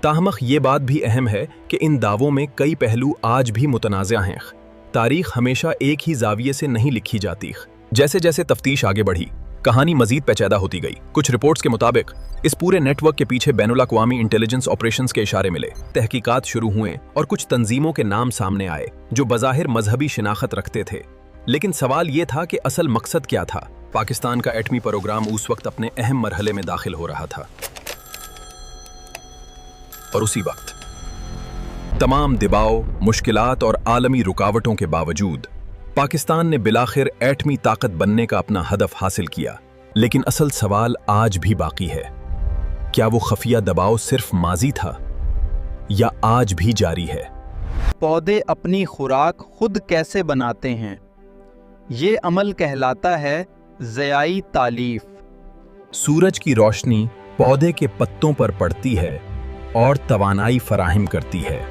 ताहमख ये बात भी अहम है कि इन दावों में कई पहलू आज भी मुतनाज़ा हैं। तारीख हमेशा एक ही जाविये से नहीं लिखी जाती। जैसे जैसे तफ्तीश आगे बढ़ी, कहानी मजीद पेचीदा होती गई। कुछ रिपोर्ट्स के मुताबिक इस पूरे नेटवर्क के पीछे बैनुल-अक़वामी इंटेलिजेंस ऑपरेशंस के इशारे मिले। तहकीकात शुरू हुए और कुछ तंजीमों के नाम सामने आए जो बज़ाहिर मजहबी शिनाख्त रखते थे। लेकिन सवाल ये था कि असल मकसद क्या था। पाकिस्तान का एटमी प्रोग्राम उस वक्त अपने अहम मरहले में दाखिल हो रहा था और उसी वक्त तमाम दबाव, मुश्किलात और आलमी रुकावटों के बावजूद पाकिस्तान ने बिलाखिर एटमी ताकत बनने का अपना हदफ हासिल किया। लेकिन असल सवाल आज भी बाकी है, क्या वो खफिया दबाव सिर्फ माजी था या आज भी जारी है? पौधे अपनी खुराक खुद कैसे बनाते हैं, ये अमल कहलाता है ज़ियाई तालीफ। सूरज की रोशनी पौधे के पत्तों पर पड़ती है और तवानाई फराहम करती है।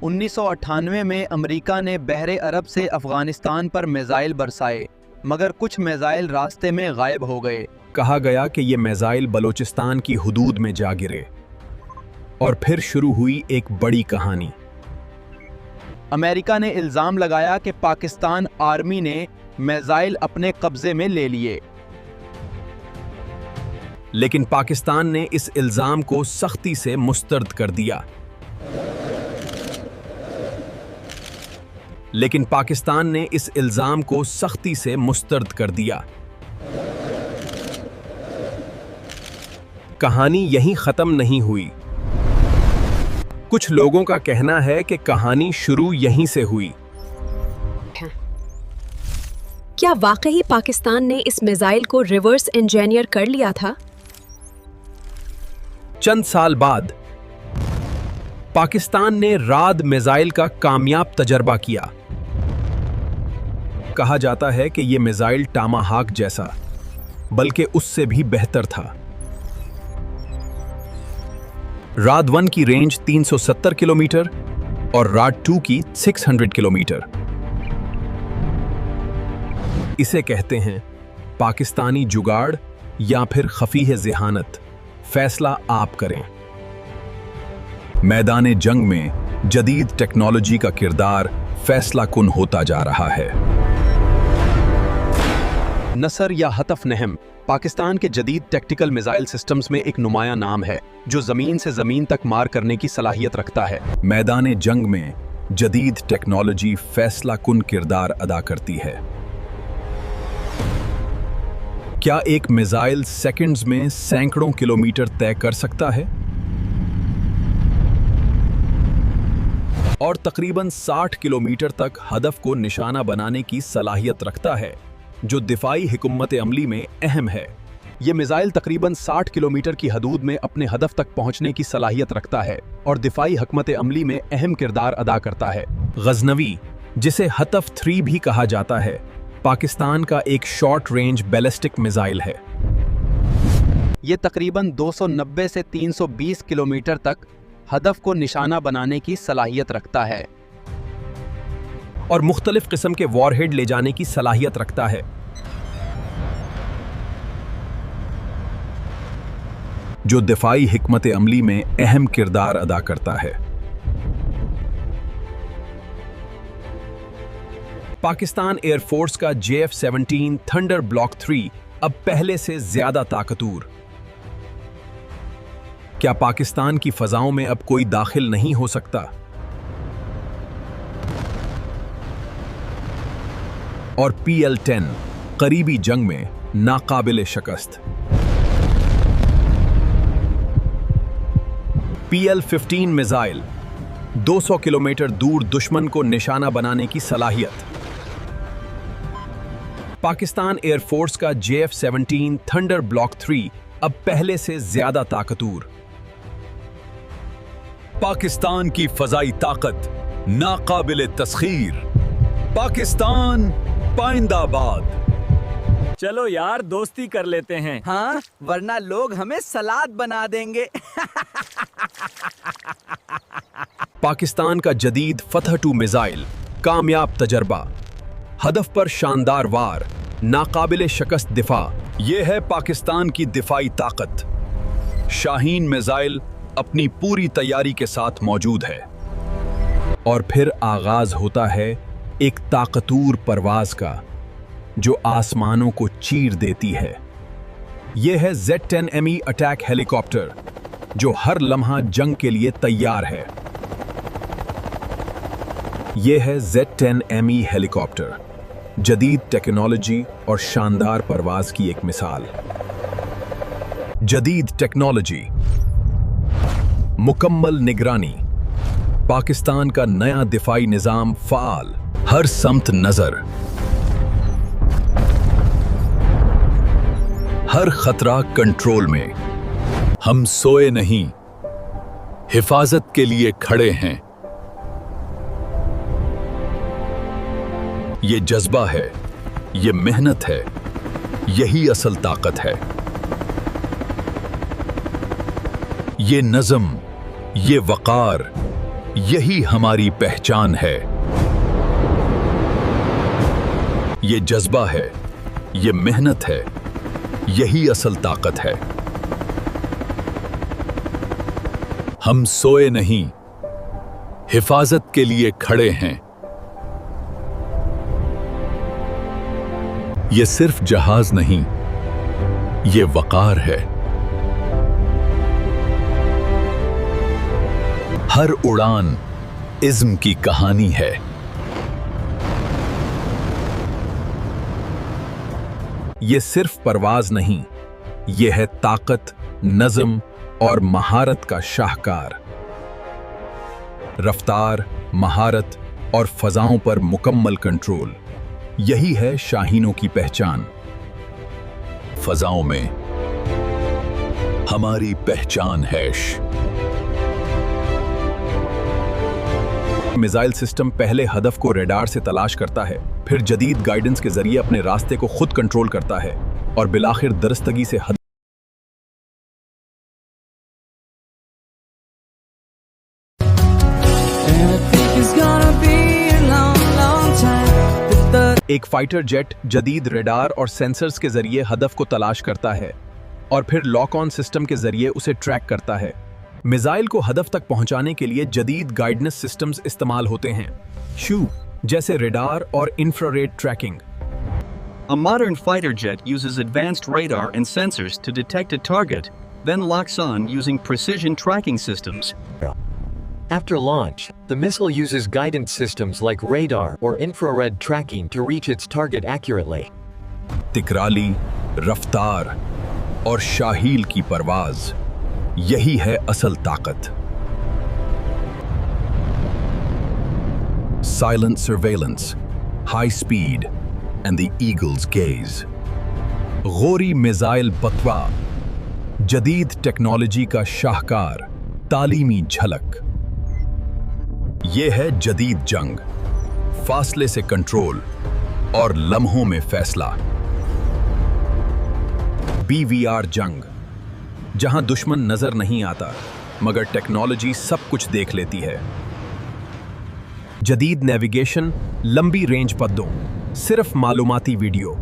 उन्नीस 1998 में अमेरिका ने बहरे अरब से अफगानिस्तान पर मिसाइल बरसाए, मगर कुछ मिसाइल रास्ते में गायब हो गए। कहा गया कि ये मिसाइल बलोचिस्तान की हुदूद में जा गिरे और फिर शुरू हुई एक बड़ी कहानी। अमेरिका ने इल्जाम लगाया कि पाकिस्तान आर्मी ने मिसाइल अपने कब्जे में ले लिए, लेकिन पाकिस्तान ने इस इल्जाम को सख्ती से मुस्तरद कर दिया। कहानी यहीं खत्म नहीं हुई। कुछ लोगों का कहना है कि कहानी शुरू यहीं से हुई। क्या वाकई पाकिस्तान ने इस मिसाइल को रिवर्स इंजीनियर कर लिया था? चंद साल बाद पाकिस्तान ने राद मिसाइल का कामयाब तजर्बा किया। कहा जाता है कि यह मिसाइल टामाहाक जैसा, बल्कि उससे भी बेहतर था। राद 1 की रेंज 370 किलोमीटर और राड 2 की 600 किलोमीटर। इसे कहते हैं पाकिस्तानी जुगाड़ या फिर खफीह ज़हानत। फैसला आप करें। मैदान जंग में जदीद टेक्नोलॉजी का किरदार फैसला कुन होता जा रहा है। नसर या हतफ नहम पाकिस्तान के जदीद टैक्टिकल मिसाइल सिस्टम्स में एक नुमाया नाम है जो जमीन से जमीन तक मार करने की सलाहियत रखता है। मैदान जंग में जदीद टेक्नोलॉजी फैसला कुन किरदार अदा करती है। क्या एक मिसाइल सेकंड्स में सैकड़ों किलोमीटर तय कर सकता है और तकरीबन 60 किलोमीटर तक हदफ को निशाना बनाने की सलाहियत रखता है, जो दिफाई हिकूमत अमली में अहम है। ये मिसाइल तकरीबन 60 किलोमीटर की हदूद में अपने हदफ तक पहुंचने की सलाहियत रखता है और दिफाई हिकूमत अमली में अहम किरदार अदा करता है। गजनवी, जिसे हतफ 3 भी कहा जाता है, पाकिस्तान का एक शॉर्ट रेंज बैलिस्टिक मिसाइल है। ये तकरीबन 290 से 320 किलोमीटर तक हदफ को निशाना बनाने की सलाहियत रखता है और मुख्तलिफ किस्म के वॉरहेड ले जाने की सलाहियत रखता है, जो दिफाई हिकमत अमली में अहम किरदार अदा करता है। पाकिस्तान एयरफोर्स का JF-17 थंडर ब्लॉक 3 अब पहले से ज्यादा ताकतवर। क्या पाकिस्तान की फजाओं में अब कोई दाखिल नहीं हो सकता? और PL-10 करीबी जंग में नाकाबिले शिकस्त। PL-15 मिसाइल 200 किलोमीटर दूर दुश्मन को निशाना बनाने की सलाहियत। पाकिस्तान एयरफोर्स का JF-17 थंडर ब्लॉक 3 अब पहले से ज्यादा ताकतवर। पाकिस्तान की फजाई ताकत नाकाबिले तस्खीर। पाकिस्तान पाइंदाबाद। चलो यार दोस्ती कर लेते हैं। हाँ, वरना लोग हमें सलाद बना देंगे। पाकिस्तान का जदीद फतह 2 मिसाइल कामयाब तजर्बा, हदफ पर शानदार वार, नाकाबिले शिकस्त दिफा। यह है पाकिस्तान की दिफाई ताकत। शाहीन मिसाइल अपनी पूरी तैयारी के साथ मौजूद है। और फिर आगाज होता है एक ताकतवर परवाज का जो आसमानों को चीर देती है। यह है Z-10ME अटैक हेलीकॉप्टर जो हर लम्हा जंग के लिए तैयार है। यह है Z-10ME हेलीकॉप्टर, जदीद टेक्नोलॉजी और शानदार परवाज की एक मिसाल। जदीद टेक्नोलॉजी, मुकम्मल निगरानी, पाकिस्तान का नया दिफाई निजाम फाल, हर समत नजर, हर खतरा कंट्रोल में। हम सोए नहीं, हिफाजत के लिए खड़े हैं। ये जज्बा है, ये मेहनत है, यही असल ताकत है। ये नज़म, ये वक़ार, यही हमारी पहचान है। ये जज्बा है, ये मेहनत है, यही असल ताकत है। हम सोए नहीं, हिफाजत के लिए खड़े हैं। ये सिर्फ जहाज नहीं, ये वक़ार है। हर उड़ान इज़्म की कहानी है। ये सिर्फ परवाज नहीं, ये है ताकत, नज़म और महारत का शाहकार। रफ्तार, महारत और फजाओं पर मुकम्मल कंट्रोल, यही है शाहीनों की पहचान। फजाओं में हमारी पहचान है। मिसाइल सिस्टम पहले हदफ को रेडार से तलाश करता है, फिर जदीद गाइडेंस के जरिए अपने रास्ते को खुद कंट्रोल करता है और बिलाखिर दरस्तगी से एक फाइटर जेट जदीद रेडार और सेंसर्स के जरिए हदफ को तलाश करता है और फिर लॉक ऑन सिस्टम के जरिए उसे ट्रैक करता है। मिसाइल को हदफ तक पहुंचाने के लिए जदीद गाइडेंस सिस्टम्स इस्तेमाल होते हैं, जैसे रेडार और infrared tracking. A modern fighter jet uses advanced radar and sensors to detect a target, then locks on using precision tracking systems. After launch, the missile uses guidance systems like radar or infrared tracking to reach its target accurately. तिकराली, रफ्तार और शाहील की परवाज, यही है असल ताकत। Silent surveillance, high speed, and the eagle's gaze. Gauri missile बतवा, जदीद technology का शाहकार, तालीमी झलक। ये है जदीद जंग, फासले से कंट्रोल और लम्हों में फैसला। BVR जंग, जहां दुश्मन नजर नहीं आता मगर टेक्नोलॉजी सब कुछ देख लेती है। जदीद नेविगेशन, लंबी रेंज पद्दों, सिर्फ मालूमाती video.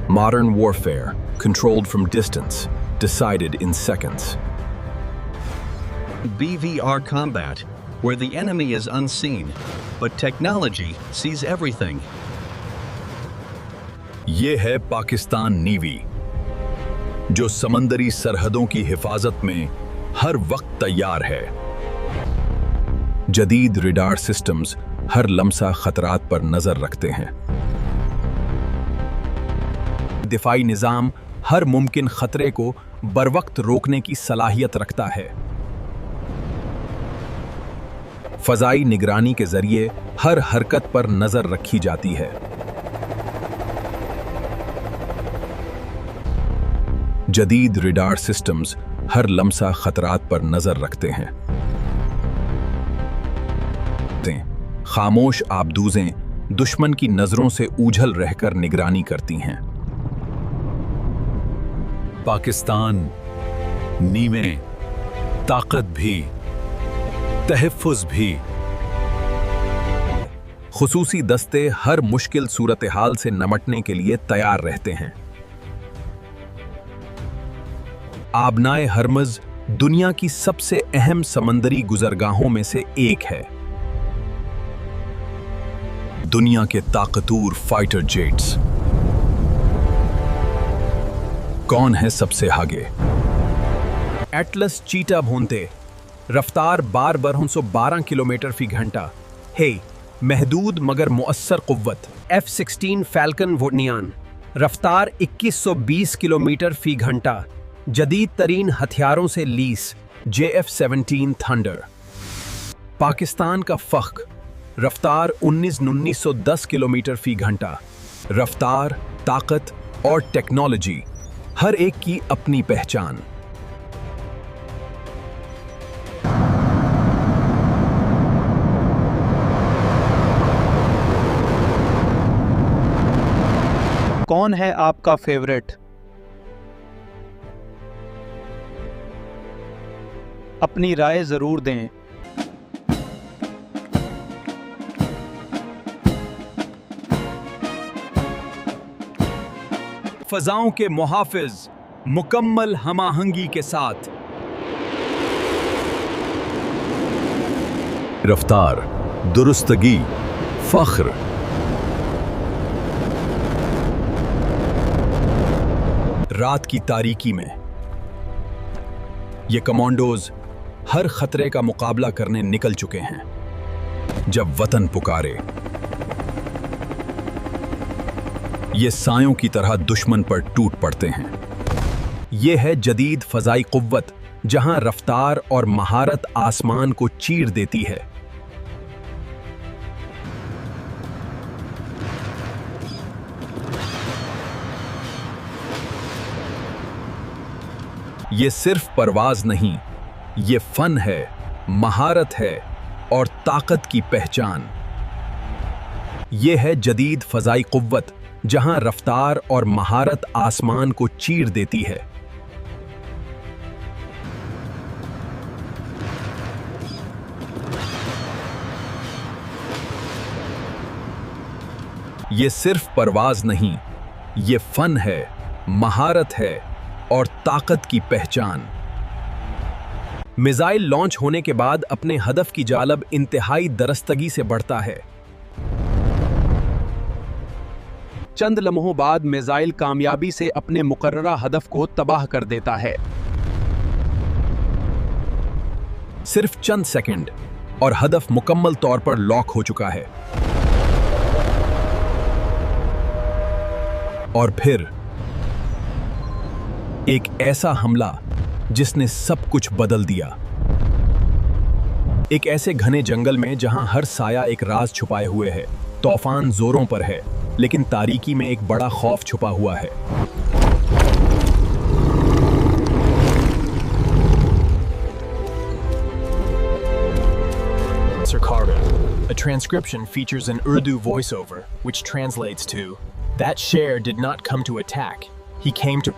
Modern warfare, controlled from distance, decided in seconds. BVR combat, where the enemy is unseen, but technology sees everything. ये है पाकिस्तान नेवी, जो समंदरी सरहदों की हिफाजत में हर वक्त तैयार है। जदीद रिडार सिस्टम्स हर लम्सा खतरात पर नजर रखते हैं। दिफाई निजाम हर मुमकिन खतरे को बरवक्त रोकने की सलाहियत रखता है। फजाई निगरानी के जरिए हर हरकत पर नजर रखी जाती है। जदीद रिडार सिस्टम्स हर लम्सा खतरात पर नजर रखते हैं। खामोश आबदूजें दुश्मन की नजरों से ऊझल रहकर निगरानी करती हैं। पाकिस्तान नीमे ताकत भी तहफ़्फ़ुज़ भी। खुसूसी दस्ते हर मुश्किल सूरत हाल से निपटने के लिए तैयार रहते हैं। आबनाए हरमज़ दुनिया की सबसे अहम समंदरी गुजरगाहों में से एक है। दुनिया के ताकतूर फाइटर जेट्स। कौन है सबसे आगे? एटलस चीटा भोंते, रफ्तार 1212 किलोमीटर फी घंटा है, महदूद मगर मुअस्सर कुव्वत। F-16 फैल्कन वोडनियान, रफ्तार 2120 किलोमीटर फी घंटा, जदीद तरीन हथियारों से लीस JF-17 थंडर। पाकिस्तान का फख्र, रफ्तार 1910 किलोमीटर फी घंटा। रफ्तार, ताकत और टेक्नोलॉजी हर एक की अपनी पहचान। कौन है आपका फेवरेट? अपनी राय जरूर दें। फजाओं के मुहाफिज मुकम्मल हमाहंगी के साथ। रफ्तार, दुरुस्तगी, फख्र। रात की तारीकी में ये कमांडोज हर खतरे का मुकाबला करने निकल चुके हैं। जब वतन पुकारे, ये सायों की तरह दुश्मन पर टूट पड़ते हैं। ये है जदीद फजाई कुव्वत, जहां रफ्तार और महारत आसमान को चीर देती है। ये सिर्फ परवाज नहीं, ये फन है, महारत है और ताकत की पहचान। ये है जदीद फजाई कुव्वत, जहां रफ्तार और महारत आसमान को चीर देती है। ये सिर्फ परवाज नहीं, ये फन है, महारत है और ताकत की पहचान। मिसाइल लॉन्च होने के बाद अपने हदफ की जालब इंतहाई दरस्तगी से बढ़ता है। चंद लम्हों बाद मिसाइल कामयाबी से अपने मुकर्ररा हदफ को तबाह कर देता है। सिर्फ चंद सेकंड और हदफ मुकम्मल तौर पर लॉक हो चुका है। और फिर एक ऐसा हमला जिसने सब कुछ बदल दिया। एक ऐसे घने जंगल में जहां हर साया एक राज छुपाए हुए है। तूफान जोरों पर है, लेकिन तारीकी में एक बड़ा खौफ छुपा हुआ है। Sir Carter, a transcription features an Urdu voiceover, which translates to, "That share did not come to attack. He came to